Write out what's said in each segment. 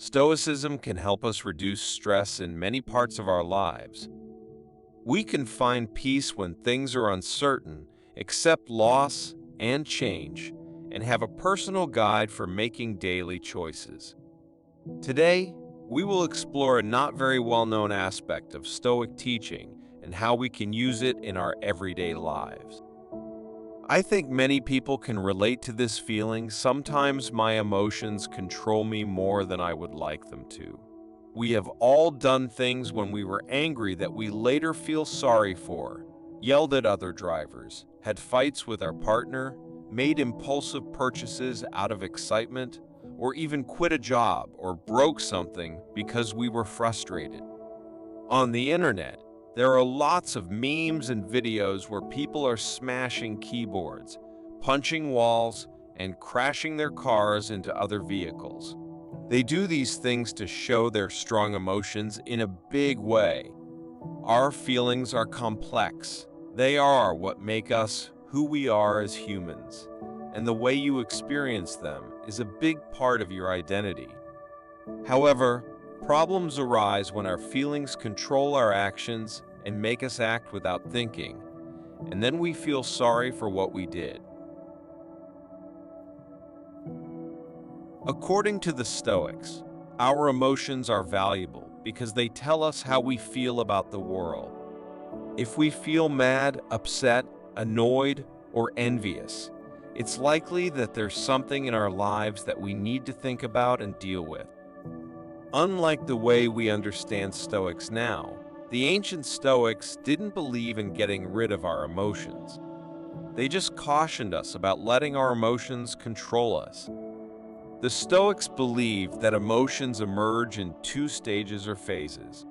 Stoicism can help us reduce stress in many parts of our lives. We can find peace when things are uncertain, accept loss and change, and have a personal guide for making daily choices. Today, we will explore a not very well-known aspect of Stoic teaching and how we can use it in our everyday lives. I think many people can relate to this feeling. Sometimes my emotions control me more than I would like them to. We have all done things when we were angry that we later feel sorry for, yelled at other drivers, had fights with our partner, made impulsive purchases out of excitement, or even quit a job or broke something because we were frustrated. On the internet, there are lots of memes and videos where people are smashing keyboards, punching walls, and crashing their cars into other vehicles. They do these things to show their strong emotions in a big way. Our feelings are complex. They are what make us who we are as humans, and the way you experience them is a big part of your identity. However, problems arise when our feelings control our actions and make us act without thinking, and then we feel sorry for what we did. According to the Stoics, our emotions are valuable because they tell us how we feel about the world. If we feel mad, upset, annoyed, or envious, it's likely that there's something in our lives that we need to think about and deal with. Unlike the way we understand Stoics now, the ancient Stoics didn't believe in getting rid of our emotions. They just cautioned us about letting our emotions control us. The Stoics believed that emotions emerge in two stages or phases.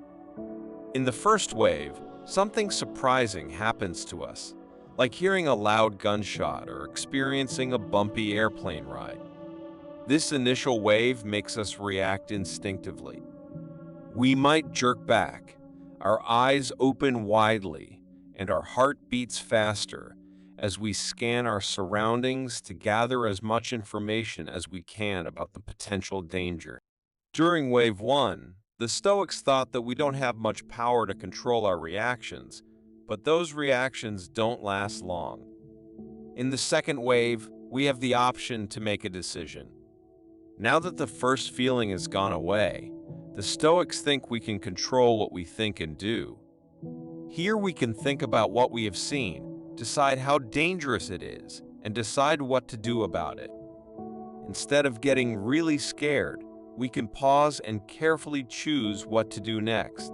In the first wave, something surprising happens to us, like hearing a loud gunshot or experiencing a bumpy airplane ride. This initial wave makes us react instinctively. We might jerk back, our eyes open widely, and our heart beats faster as we scan our surroundings to gather as much information as we can about the potential danger. During Wave 1, the Stoics thought that we don't have much power to control our reactions, but those reactions don't last long. In the second wave, we have the option to make a decision. Now that the first feeling has gone away, the Stoics think we can control what we think and do. Here we can think about what we have seen, decide how dangerous it is, and decide what to do about it. Instead of getting really scared, we can pause and carefully choose what to do next.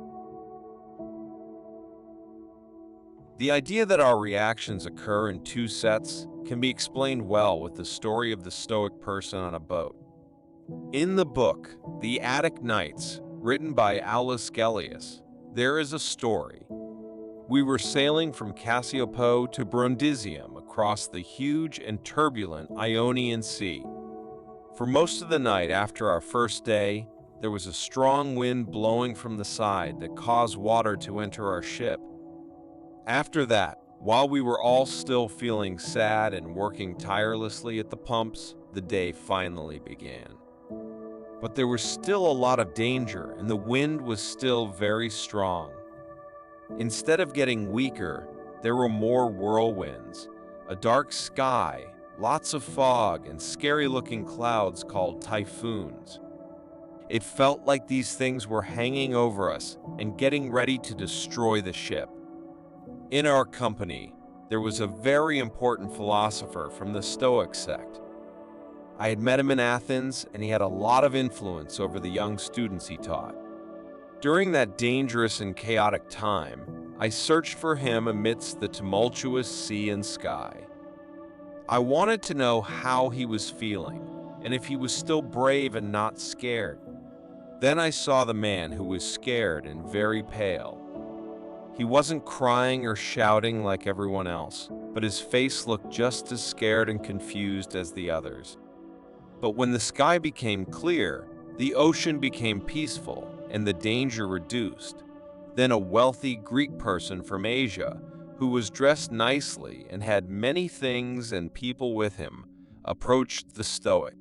The idea that our reactions occur in two sets can be explained well with the story of the Stoic person on a boat. In the book, The Attic Nights, written by Aulus Gellius, there is a story. We were sailing from Cassiopo to Brundisium across the huge and turbulent Ionian Sea. For most of the night after our first day, there was a strong wind blowing from the side that caused water to enter our ship. After that, while we were all still feeling sad and working tirelessly at the pumps, the day finally began. But there was still a lot of danger, and the wind was still very strong. Instead of getting weaker, there were more whirlwinds, a dark sky, lots of fog, and scary-looking clouds called typhoons. It felt like these things were hanging over us and getting ready to destroy the ship. In our company, there was a very important philosopher from the Stoic sect. I had met him in Athens, and he had a lot of influence over the young students he taught. During that dangerous and chaotic time, I searched for him amidst the tumultuous sea and sky. I wanted to know how he was feeling, and if he was still brave and not scared. Then I saw the man who was scared and very pale. He wasn't crying or shouting like everyone else, but his face looked just as scared and confused as the others. But when the sky became clear, the ocean became peaceful and the danger reduced. Then a wealthy Greek person from Asia, who was dressed nicely and had many things and people with him, approached the Stoic.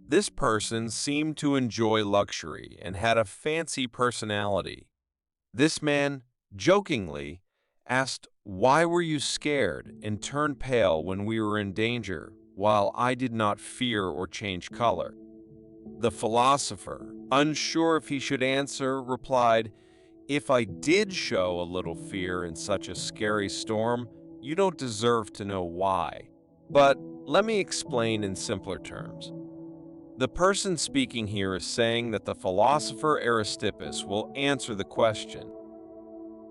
This person seemed to enjoy luxury and had a fancy personality. This man, jokingly, asked, "Why were you scared?" and turned pale when we were in danger, while I did not fear or change color. The philosopher, unsure if he should answer, replied, "If I did show a little fear in such a scary storm, you don't deserve to know why. But let me explain in simpler terms." The person speaking here is saying that the philosopher Aristippus will answer the question.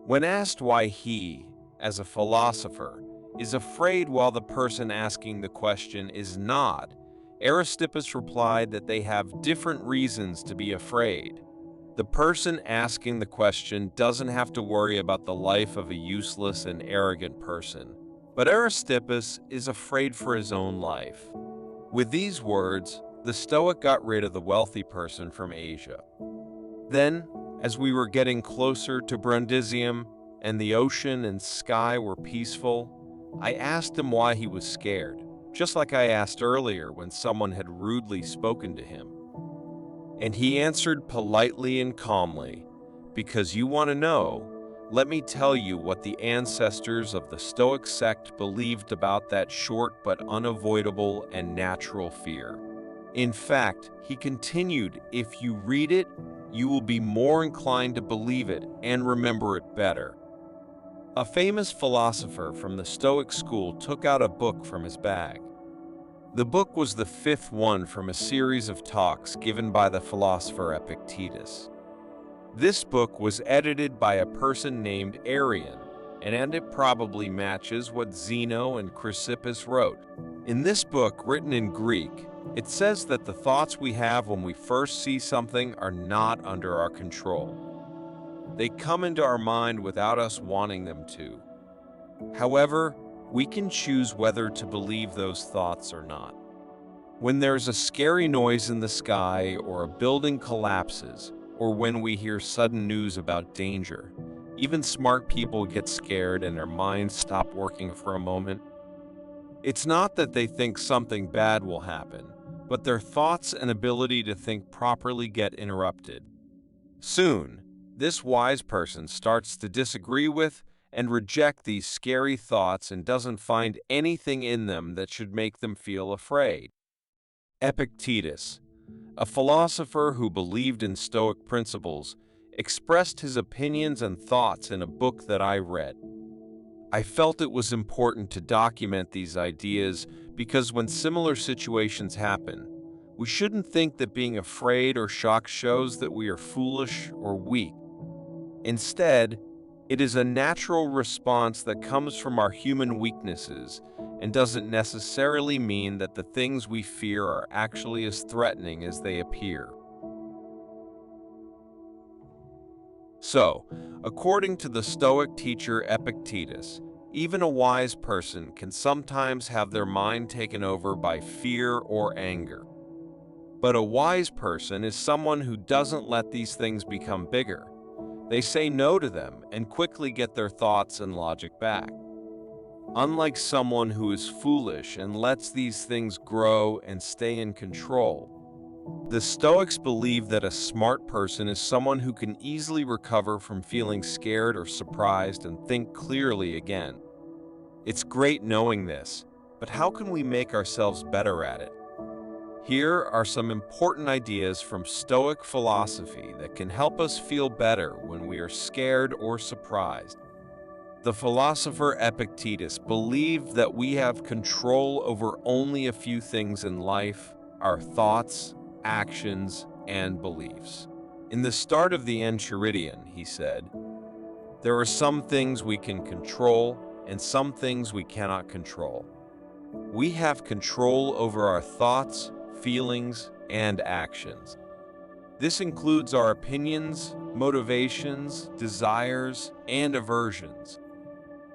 When asked why he, as a philosopher, is afraid while the person asking the question is not, Aristippus replied that they have different reasons to be afraid. The person asking the question doesn't have to worry about the life of a useless and arrogant person, but Aristippus is afraid for his own life. With these words, the Stoic got rid of the wealthy person from Asia. Then, as we were getting closer to Brundisium and the ocean and sky were peaceful, I asked him why he was scared, just like I asked earlier when someone had rudely spoken to him. And he answered politely and calmly, "Because you want to know, let me tell you what the ancestors of the Stoic sect believed about that short but unavoidable and natural fear. In fact," he continued, "if you read it, you will be more inclined to believe it and remember it better." A famous philosopher from the Stoic school took out a book from his bag. The book was the fifth one from a series of talks given by the philosopher Epictetus. This book was edited by a person named Arrian, and it probably matches what Zeno and Chrysippus wrote. In this book, written in Greek, it says that the thoughts we have when we first see something are not under our control. They come into our mind without us wanting them to. However, we can choose whether to believe those thoughts or not. When there's a scary noise in the sky, or a building collapses, or when we hear sudden news about danger, even smart people get scared and their minds stop working for a moment. It's not that they think something bad will happen, but their thoughts and ability to think properly get interrupted. Soon, this wise person starts to disagree with and reject these scary thoughts and doesn't find anything in them that should make them feel afraid. Epictetus, a philosopher who believed in Stoic principles, expressed his opinions and thoughts in a book that I read. I felt it was important to document these ideas because when similar situations happen, we shouldn't think that being afraid or shocked shows that we are foolish or weak. Instead, it is a natural response that comes from our human weaknesses and doesn't necessarily mean that the things we fear are actually as threatening as they appear. So, according to the Stoic teacher Epictetus, even a wise person can sometimes have their mind taken over by fear or anger. But a wise person is someone who doesn't let these things become bigger. They say no to them and quickly get their thoughts and logic back. Unlike someone who is foolish and lets these things grow and stay in control, the Stoics believe that a smart person is someone who can easily recover from feeling scared or surprised and think clearly again. It's great knowing this, but how can we make ourselves better at it? Here are some important ideas from Stoic philosophy that can help us feel better when we are scared or surprised. The philosopher Epictetus believed that we have control over only a few things in life: our thoughts, actions, and beliefs. In the start of the Enchiridion, he said, "There are some things we can control and some things we cannot control. We have control over our thoughts, feelings, and actions. This includes our opinions, motivations, desires, and aversions.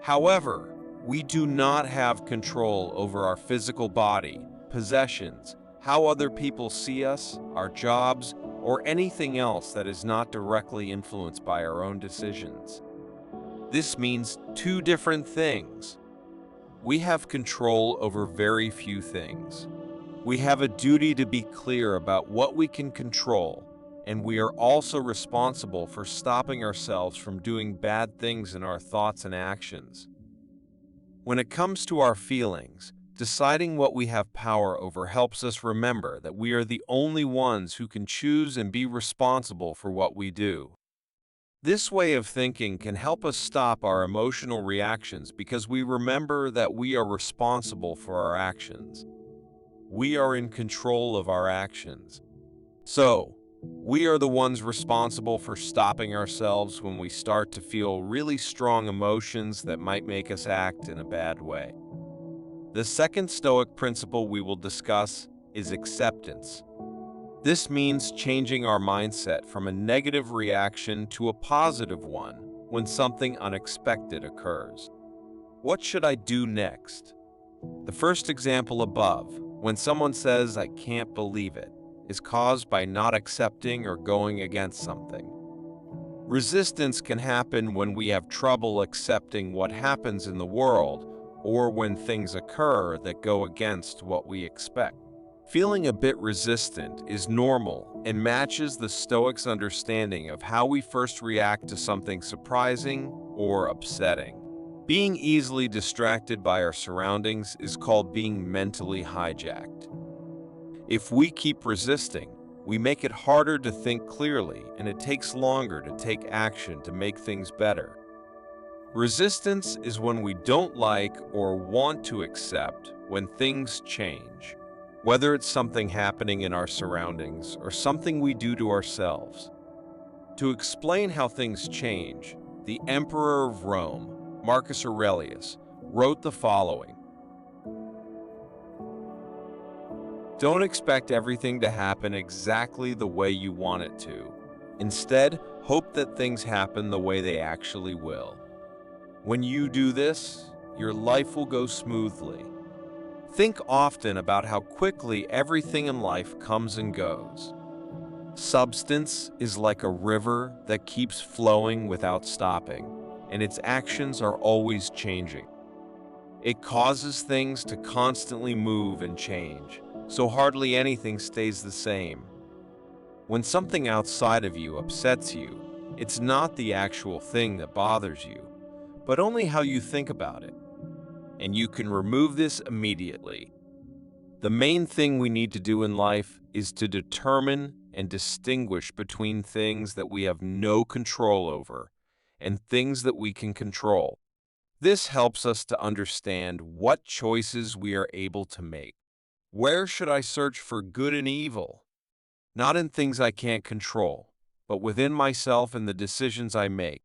However, we do not have control over our physical body, possessions, how other people see us, our jobs, or anything else that is not directly influenced by our own decisions." This means two different things. We have control over very few things. We have a duty to be clear about what we can control, and we are also responsible for stopping ourselves from doing bad things in our thoughts and actions. When it comes to our feelings, deciding what we have power over helps us remember that we are the only ones who can choose and be responsible for what we do. This way of thinking can help us stop our emotional reactions because we remember that we are responsible for our actions. We are in control of our actions. So, we are the ones responsible for stopping ourselves when we start to feel really strong emotions that might make us act in a bad way. The second Stoic principle we will discuss is acceptance. This means changing our mindset from a negative reaction to a positive one when something unexpected occurs. What should I do next? The first example above, when someone says, "I can't believe it," is caused by not accepting or going against something. Resistance can happen when we have trouble accepting what happens in the world or when things occur that go against what we expect. Feeling a bit resistant is normal and matches the Stoics' understanding of how we first react to something surprising or upsetting. Being easily distracted by our surroundings is called being mentally hijacked. If we keep resisting, we make it harder to think clearly, and it takes longer to take action to make things better. Resistance is when we don't like or want to accept when things change, whether it's something happening in our surroundings or something we do to ourselves. To explain how things change, the Emperor of Rome, Marcus Aurelius, wrote the following: "Don't expect everything to happen exactly the way you want it to. Instead, hope that things happen the way they actually will. When you do this, your life will go smoothly." Think often about how quickly everything in life comes and goes. Substance is like a river that keeps flowing without stopping, and its actions are always changing. It causes things to constantly move and change, so hardly anything stays the same. When something outside of you upsets you, it's not the actual thing that bothers you, but only how you think about it. And you can remove this immediately. The main thing we need to do in life is to determine and distinguish between things that we have no control over and things that we can control. This helps us to understand what choices we are able to make. Where should I search for good and evil? Not in things I can't control, but within myself and the decisions I make.